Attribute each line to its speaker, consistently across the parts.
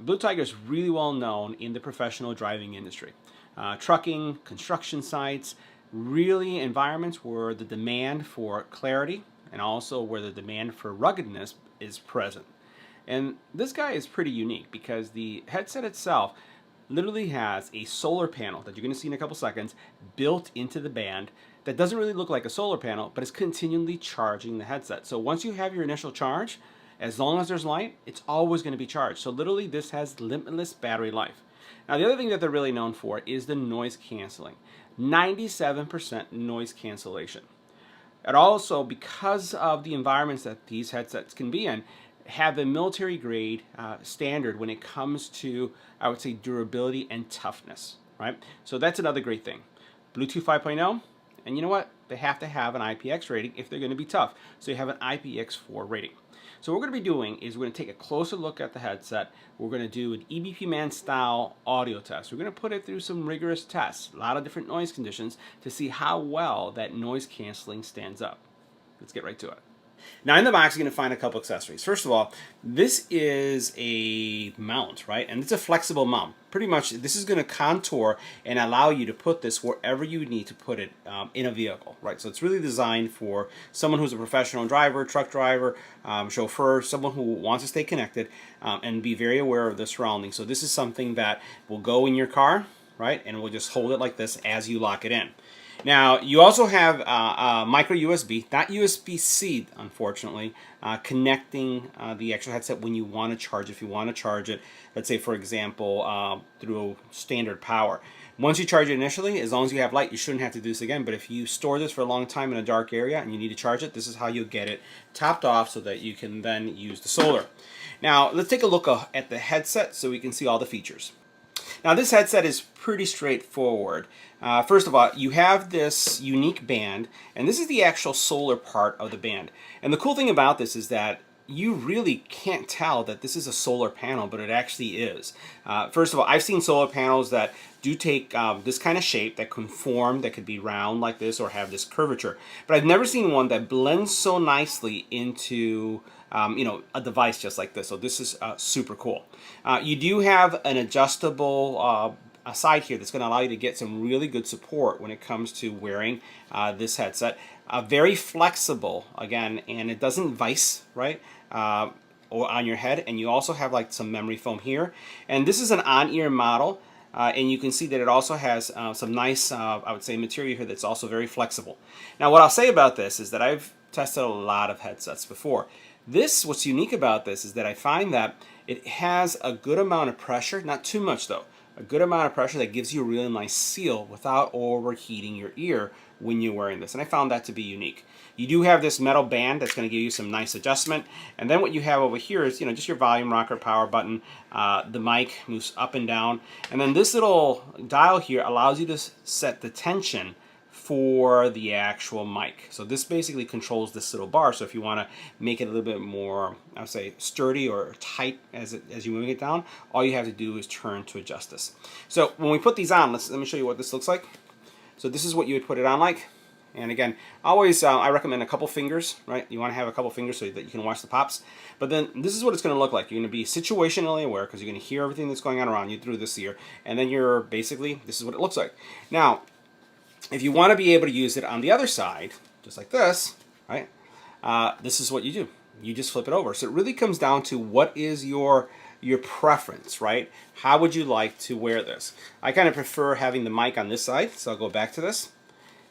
Speaker 1: Blue Tiger is really well known in the professional driving industry. Trucking, construction sites, really environments where the demand for clarity and also where the demand for ruggedness is present. And this guy is pretty unique because the headset itself literally has a solar panel that you're going to see in a couple seconds built into the band that doesn't really look like a solar panel, but is continually charging the headset. So once you have your initial charge, as long as there's light, it's always going to be charged. So literally this has limitless battery life. Now the other thing that they're really known for is the noise canceling. 97% noise cancellation. And also, because of the environments that these headsets can be in, have a military grade standard when it comes to, I would say, durability and toughness, right? So that's another great thing. Bluetooth 5.0, and you know what? They have to have an IPX rating if they're going to be tough. So you have an IPX4 rating. So what we're going to be doing is we're going to take a closer look at the headset. We're going to do an EPBMan style audio test. We're going to put it through some rigorous tests, a lot of different noise conditions to see how well that noise canceling stands up. Let's get right to it. Now in the box, you're going to find a couple accessories. First of all, this is a mount, right? And it's a flexible mount. Pretty much, this is going to contour and allow you to put this wherever you need to put it in a vehicle, right? So it's really designed for someone who's a professional driver, truck driver, chauffeur, someone who wants to stay connected and be very aware of the surroundings. So this is something that will go in your car, right? And we'll just hold it like this as you lock it in. Now, you also have micro USB, not USB-C, unfortunately, connecting the actual headset when you want to charge. If you want to charge it, let's say, for example, through standard power. Once you charge it initially, as long as you have light, you shouldn't have to do this again. But if you store this for a long time in a dark area and you need to charge it, this is how you'll get it topped off so that you can then use the solar. Now, let's take a look at the headset so we can see all the features. Now this headset is pretty straightforward. First of all, you have this unique band, and this is the actual solar part of the band. And the cool thing about this is that you really can't tell that this is a solar panel, but it actually is. First of all, I've seen solar panels that do take this kind of shape, that conform, that could be round like this or have this curvature. But I've never seen one that blends so nicely into a device just like this. So this is super cool. You do have an adjustable side here that's going to allow you to get some really good support when it comes to wearing this headset. Very flexible, again, and it doesn't vice, right? Or on your head. And you also have like some memory foam here. And this is an on-ear model. And you can see that it also has some nice, I would say, material here that's also very flexible. Now, what I'll say about this is that I've tested a lot of headsets before. What's unique about this is that I find that it has a good amount of pressure, not too much though, a good amount of pressure that gives you a really nice seal without overheating your ear when you're wearing this. And I found that to be unique. You do have this metal band that's going to give you some nice adjustment. And then what you have over here is, just your volume rocker power button. The mic moves up and down. And then this little dial here allows you to set the tension for the actual mic. So this basically controls this little bar. So if you want to make it a little bit more, I would say, sturdy or tight as you move it down, all you have to do is turn to adjust this. So when we put these on, let me show you what this looks like. So this is what you would put it on like. And again, always I recommend a couple fingers, right? You want to have a couple fingers so that you can watch the pops. But then this is what it's going to look like. You're going to be situationally aware because you're going to hear everything that's going on around you through this ear. And then this is what it looks like. Now, if you want to be able to use it on the other side, just like this, right? This is what you do. You just flip it over. So it really comes down to what is your preference, right? How would you like to wear this? I kind of prefer having the mic on this side, so I'll go back to this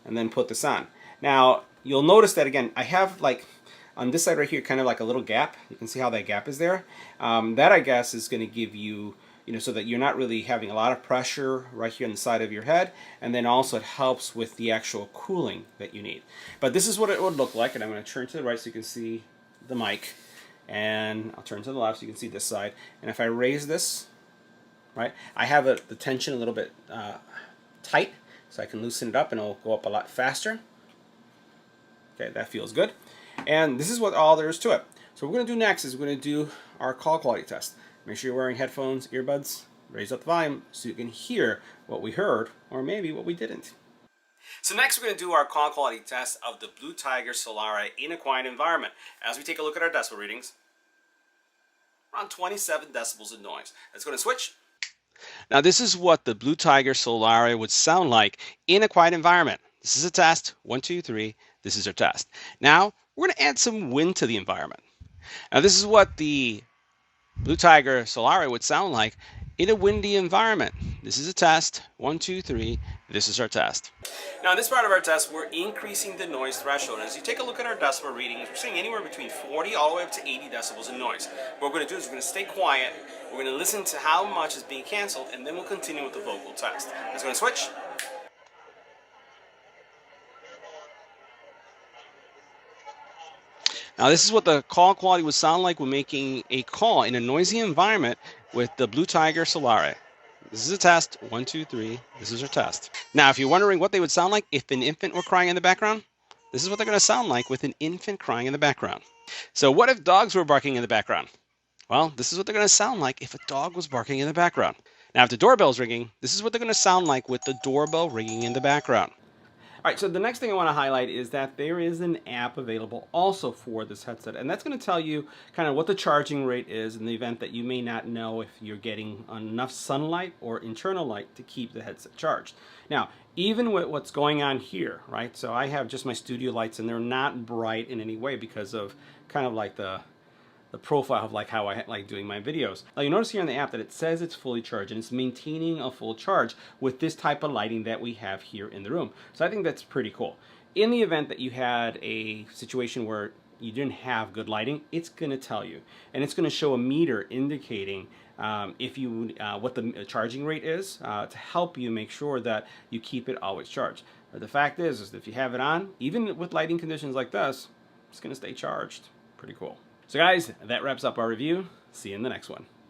Speaker 1: and then put this on. Now, you'll notice that, again, I have like on this side right here kind of like a little gap. You can see how that gap is there. That, I guess, is going to give you, so that you're not really having a lot of pressure right here on the side of your head, and then also it helps with the actual cooling that you need. But this is what it would look like, and I'm going to turn to the right so you can see the mic, and I'll turn to the left so you can see this side. And if I raise this, right, I have the tension a little bit tight, so I can loosen it up and it'll go up a lot faster. Okay, that feels good. And this is what all there is to it. So what we're going to do next is we're going to do our call quality test. Make sure you're wearing headphones, earbuds, raise up the volume so you can hear what we heard or maybe what we didn't. So next we're going to do our call quality test of the Blue Tiger Solare in a quiet environment as we take a look at our decibel readings. around 27 decibels of noise. It's going to switch.
Speaker 2: Now this is what the Blue Tiger Solare would sound like in a quiet environment. This is a test. 1, 2, 3. This is our test. Now we're going to add some wind to the environment. Now this is what the Blue Tiger Solare would sound like in a windy environment. This is a test. 1, 2, 3. This is our test.
Speaker 1: Now in this part of our test, we're increasing the noise threshold. And as you take a look at our decibel readings, we're seeing anywhere between 40 all the way up to 80 decibels in noise. What we're going to do is we're going to stay quiet. We're going to listen to how much is being canceled, and then we'll continue with the vocal test. It's going to switch.
Speaker 2: Now this is what the call quality would sound like when making a call in a noisy environment with the Blue Tiger Solare. This is a test. 1, 2, 3. This is our test. Now, if you're wondering what they would sound like if an infant were crying in the background, this is what they're going to sound like with an infant crying in the background. So what if dogs were barking in the background? Well, this is what they're going to sound like if a dog was barking in the background. Now, if the doorbell's ringing, this is what they're going to sound like with the doorbell ringing in the background.
Speaker 1: All right, so the next thing I want to highlight is that there is an app available also for this headset, and that's going to tell you kind of what the charging rate is in the event that you may not know if you're getting enough sunlight or internal light to keep the headset charged. Now, even with what's going on here, right, so I have just my studio lights, and they're not bright in any way because of kind of like the profile of like how I like doing my videos. Now you notice here in the app that it says it's fully charged and it's maintaining a full charge with this type of lighting that we have here in the room. So I think that's pretty cool. In the event that you had a situation where you didn't have good lighting, it's going to tell you, and it's going to show a meter indicating if you what the charging rate is to help you make sure that you keep it always charged. But the fact is if you have it on, even with lighting conditions like this, it's going to stay charged. Pretty cool. So guys, that wraps up our review. See you in the next one.